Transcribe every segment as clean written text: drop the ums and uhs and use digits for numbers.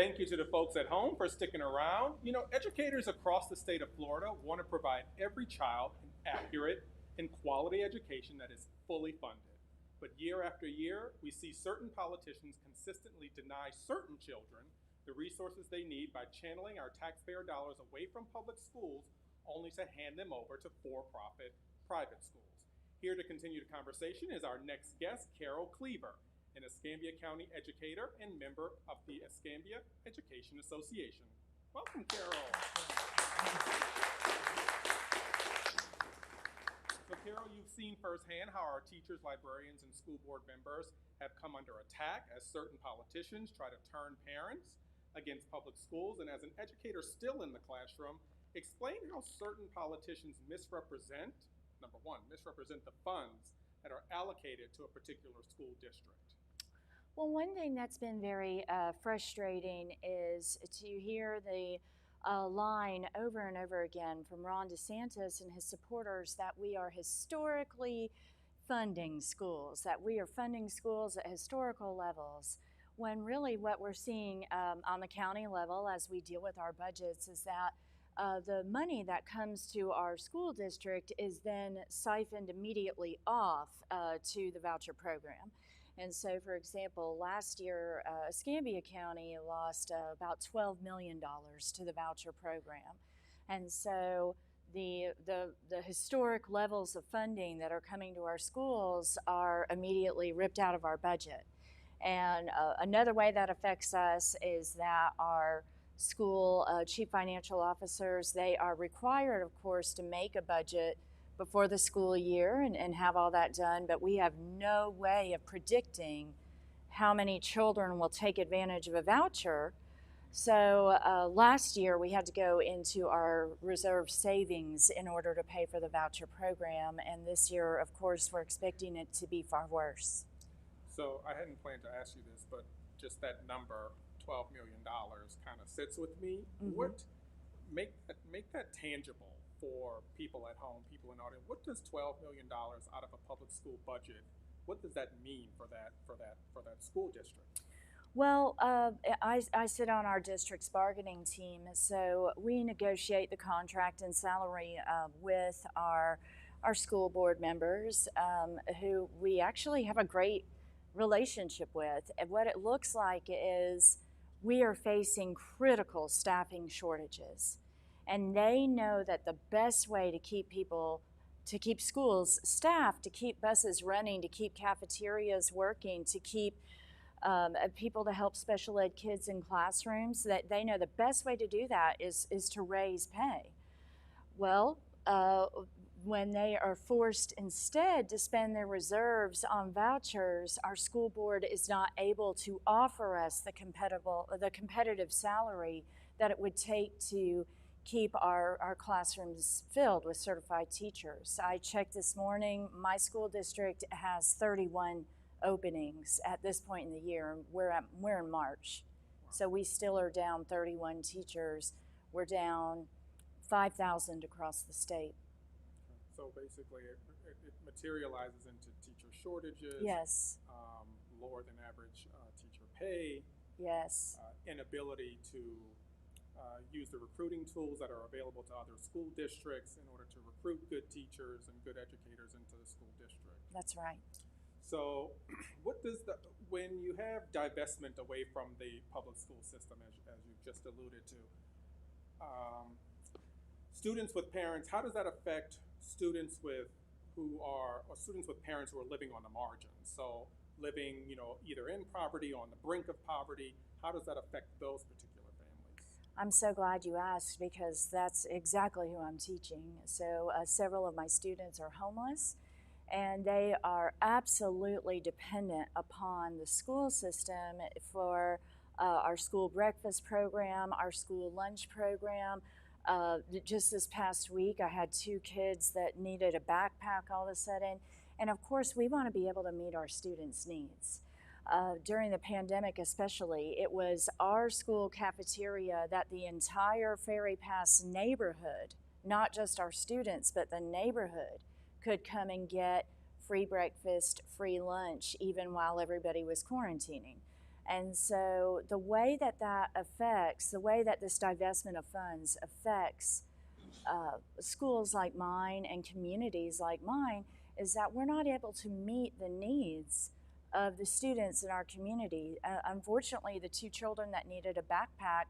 Thank you to the folks at home for sticking around. You know, educators across the state of Florida want to provide every child an accurate and quality education that is fully funded. But year after year, we see certain politicians consistently deny certain children the resources they need by channeling our taxpayer dollars away from public schools only to hand them over to for-profit private schools. Here to continue the conversation is our next guest, Carol Cleaver, an Escambia County educator and member of the Escambia Education Association. Welcome, Carol. So, Carol, you've seen firsthand how our teachers, librarians, and school board members have come under attack as certain politicians try to turn parents against public schools. And as an educator still in the classroom, explain how certain politicians misrepresent, number one, misrepresent the funds that are allocated to a particular school district. Well, one thing that's been very frustrating is to hear the line over and over again from Ron DeSantis and his supporters that we are historically funding schools, that we are funding schools at historical levels, when really what we're seeing on the county level as we deal with our budgets is that the money that comes to our school district is then siphoned immediately off to the voucher program. And so, for example, last year, Escambia County lost about $12 million to the voucher program. And so the historic levels of funding that are coming to our schools are immediately ripped out of our budget. And another way that affects us is that our school chief financial officers, they are required, of course, to make a budget before the school year and have all that done, but we have no way of predicting how many children will take advantage of a voucher. So last year we had to go into our reserve savings in order to pay for the voucher program, and this year, of course, we're expecting it to be far worse. So I hadn't planned to ask you this, but just that number, $12 million, kind of sits with me. Mm-hmm. What make that tangible for people at home, people in the audience? What does $12 million out of a public school budget, what does that mean for that school district? Well, I sit on our district's bargaining team, so we negotiate the contract and salary with our school board members, who we actually have a great relationship with. And what it looks like is we are facing critical staffing shortages. And they know that the best way to keep schools staffed, to keep buses running, to keep cafeterias working, to keep people to help special ed kids in classrooms, that they know the best way to do that is to raise pay. Well, when they are forced instead to spend their reserves on vouchers, our school board is not able to offer us the competitive salary that it would take to keep our classrooms filled with certified teachers. I checked this morning, my school district has 31 openings at this point in the year. We're in March. So we still are down 31 teachers. We're down 5,000 across the state. So basically it materializes into teacher shortages. Yes. Lower than average teacher pay. Yes. Inability to use the recruiting tools that are available to other school districts in order to recruit good teachers and good educators into the school district. That's right. So when you have divestment away from the public school system, as you just alluded to, students with parents, how does that affect students with parents who are living on the margins? So living, either in poverty, on the brink of poverty, how does that affect those particular families? I'm so glad you asked, because that's exactly who I'm teaching. So several of my students are homeless, and they are absolutely dependent upon the school system for our school breakfast program, our school lunch program. Just this past week, I had 2 kids that needed a backpack all of a sudden. And of course, we want to be able to meet our students' needs. During the pandemic especially, it was our school cafeteria that the entire Ferry Pass neighborhood, not just our students, but the neighborhood, could come and get free breakfast, free lunch, even while everybody was quarantining. And so the way that the way that this divestment of funds affects schools like mine and communities like mine is that we're not able to meet the needs of the students in our community. Unfortunately, the two children that needed a backpack,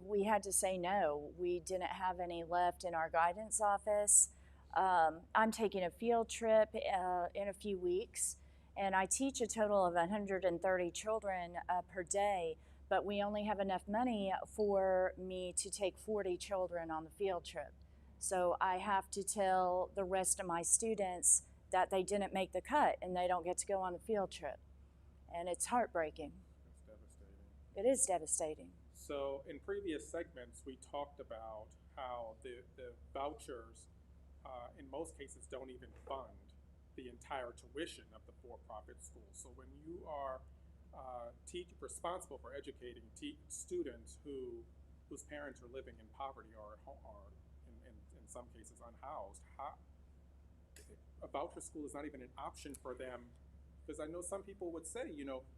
we had to say no. We didn't have any left in our guidance office. I'm taking a field trip in a few weeks, and I teach a total of 130 children per day, but we only have enough money for me to take 40 children on the field trip. So I have to tell the rest of my students that they didn't make the cut and they don't get to go on the field trip. And it's heartbreaking. It's devastating. It is devastating. So in previous segments, we talked about how the vouchers, in most cases, don't even fund the entire tuition of the for-profit schools. So when you are responsible for educating students whose parents are living in poverty or in some cases unhoused, a voucher school is not even an option for them. Because I know some people would say,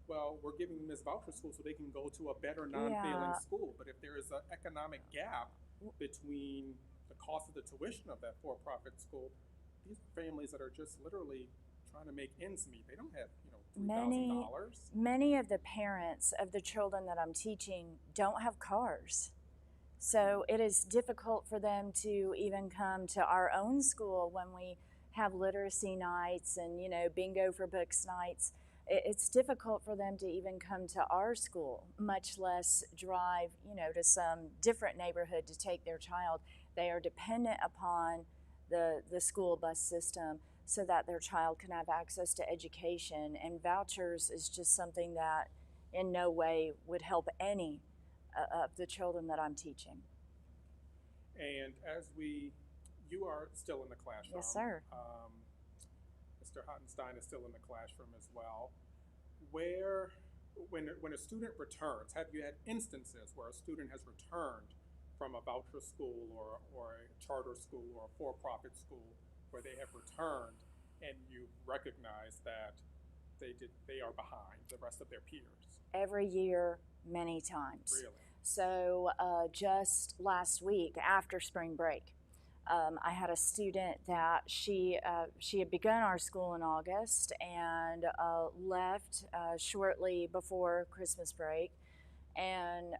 well, we're giving them this voucher school so they can go to a better non-failing school. But if there is an economic gap between the cost of the tuition of that for-profit school, these families that are just literally trying to make ends meet, they don't have, $3,000. Many of the parents of the children that I'm teaching don't have cars. So it is difficult for them to even come to our own school when we have literacy nights and, bingo for books nights. It's difficult for them to even come to our school, much less drive, to some different neighborhood to take their child. They are dependent upon the school bus system so that their child can have access to education. And vouchers is just something that in no way would help any of the children that I'm teaching. And you are still in the classroom. Yes, sir. Mr. Hottenstein is still in the classroom as well. When a student returns, have you had instances where a student has returned from a voucher school or a charter school or a for-profit school where they have returned and you recognize that they are behind the rest of their peers? Every year, many times. Really? So just last week after spring break, I had a student that she had begun our school in August and left shortly before Christmas break, and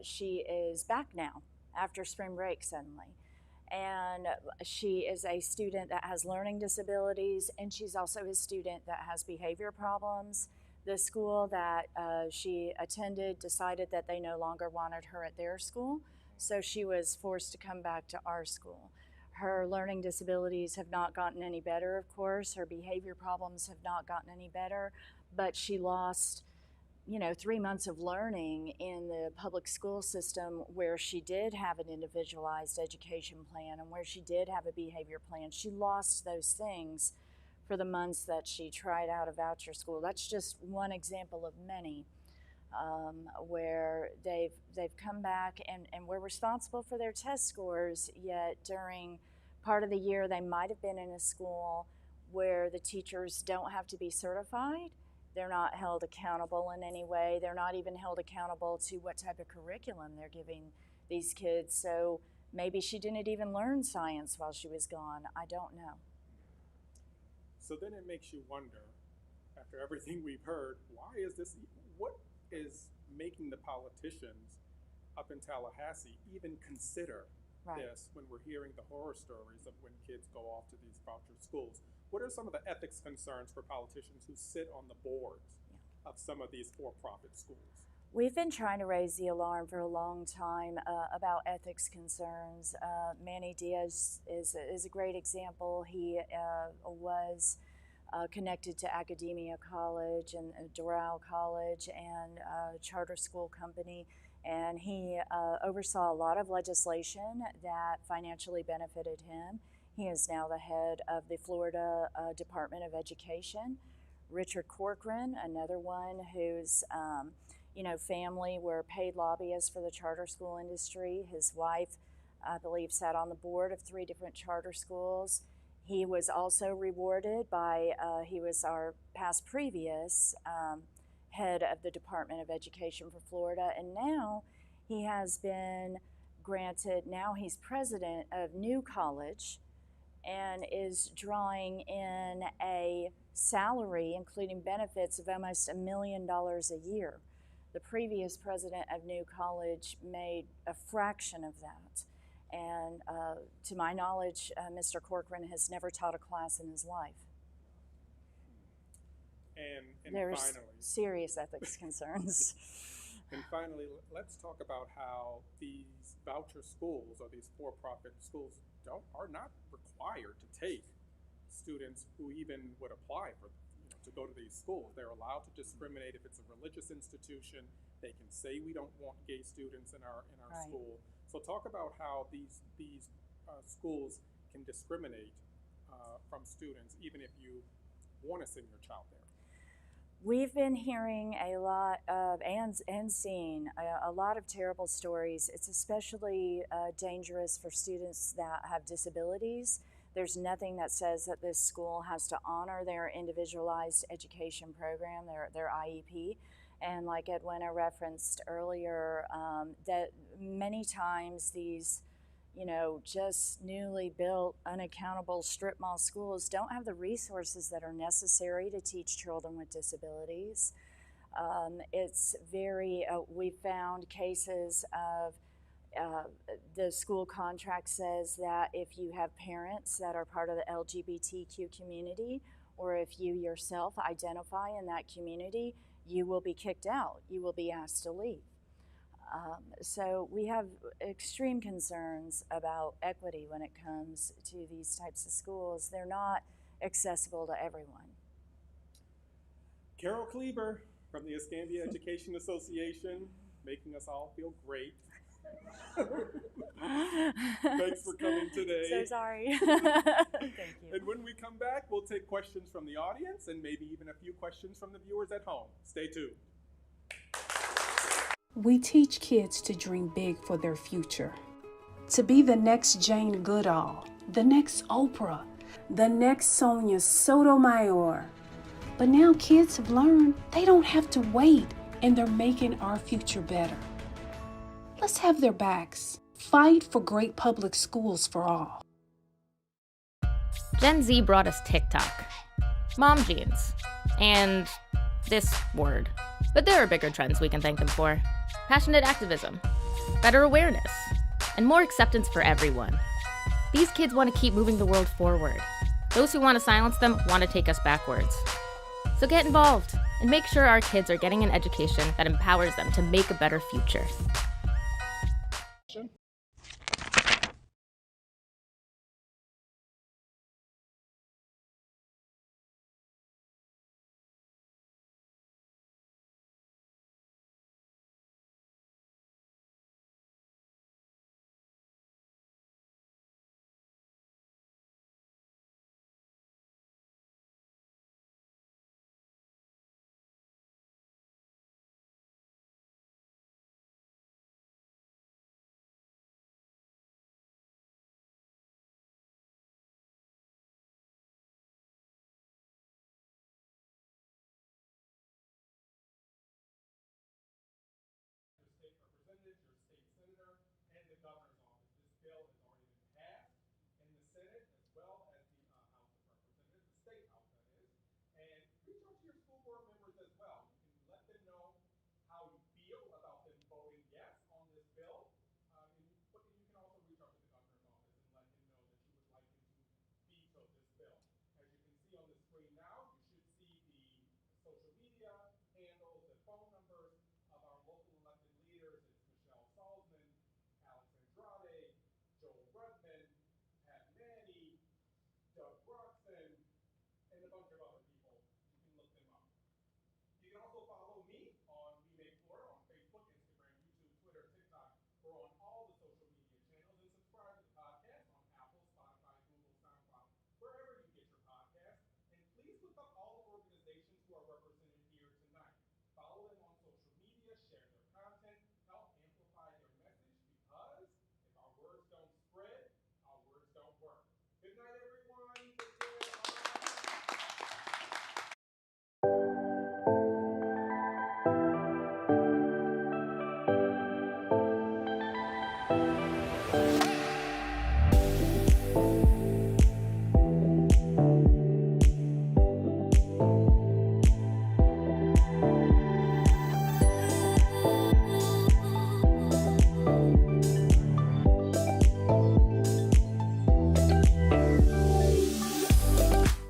she is back now after spring break suddenly. And she is a student that has learning disabilities, and she's also a student that has behavior problems. The school that she attended decided that they no longer wanted her at their school, so she was forced to come back to our school. Her learning disabilities have not gotten any better, of course. Her behavior problems have not gotten any better, but she lost 3 months of learning in the public school system where she did have an individualized education plan and where she did have a behavior plan. She lost those things for the months that she tried out a voucher school. That's just one example of many where they've come back and we're responsible for their test scores, yet during part of the year they might have been in a school where the teachers don't have to be certified. They're not held accountable in any way. They're not even held accountable to what type of curriculum they're giving these kids. So maybe she didn't even learn science while she was gone. I don't know. So then it makes you wonder, after everything we've heard, what is making the politicians up in Tallahassee even consider this when we're hearing the horror stories of when kids go off to these voucher schools? What are some of the ethics concerns for politicians who sit on the boards of some of these for-profit schools? We've been trying to raise the alarm for a long time about ethics concerns. Manny Diaz is a great example. He was connected to Academia College and Doral College and a charter school company, and he oversaw a lot of legislation that financially benefited him. He is now the head of the Florida Department of Education. Richard Corcoran, another one whose family were paid lobbyists for the charter school industry. His wife, I believe, sat on the board of 3 different charter schools. He was also rewarded by, he was our previous head of the Department of Education for Florida, and now he has been granted, now he's president of New College and is drawing in a salary, including benefits, of almost $1 million a year. The previous president of New College made a fraction of that. And to my knowledge, Mr. Corcoran has never taught a class in his life. And There's finally, serious ethics concerns. and finally, let's talk about how these voucher schools or these for-profit schools are not required to take students who even would apply for, to go to these schools. They're allowed to discriminate if it's a religious institution. They can say we don't want gay students in our Right. school. So talk about how these schools can discriminate from students even if you want to send your child there. We've been hearing a lot of and seeing a lot of terrible stories. It's especially dangerous for students that have disabilities. There's nothing that says that this school has to honor their individualized education program, their IEP. And like Edwina referenced earlier, that many times these, just newly built, unaccountable strip mall schools don't have the resources that are necessary to teach children with disabilities. It's very, we found cases of the school contract says that if you have parents that are part of the LGBTQ community, or if you yourself identify in that community, you will be kicked out. You will be asked to leave. So we have extreme concerns about equity when it comes to these types of schools. They're not accessible to everyone. Carol Cleaver from the Escambia Education Association, making us all feel great. Thanks for coming today. So sorry. Thank you. And when we come back, we'll take questions from the audience and maybe even a few questions from the viewers at home. Stay tuned. We teach kids to dream big for their future, to be the next Jane Goodall, the next Oprah, the next Sonia Sotomayor. But now kids have learned they don't have to wait, and they're making our future better. Let's have their backs. Fight for great public schools for all. Gen Z brought us TikTok, mom jeans, and this word. But there are bigger trends we can thank them for. Passionate activism, better awareness, and more acceptance for everyone. These kids want to keep moving the world forward. Those who want to silence them want to take us backwards. So get involved and make sure our kids are getting an education that empowers them to make a better future.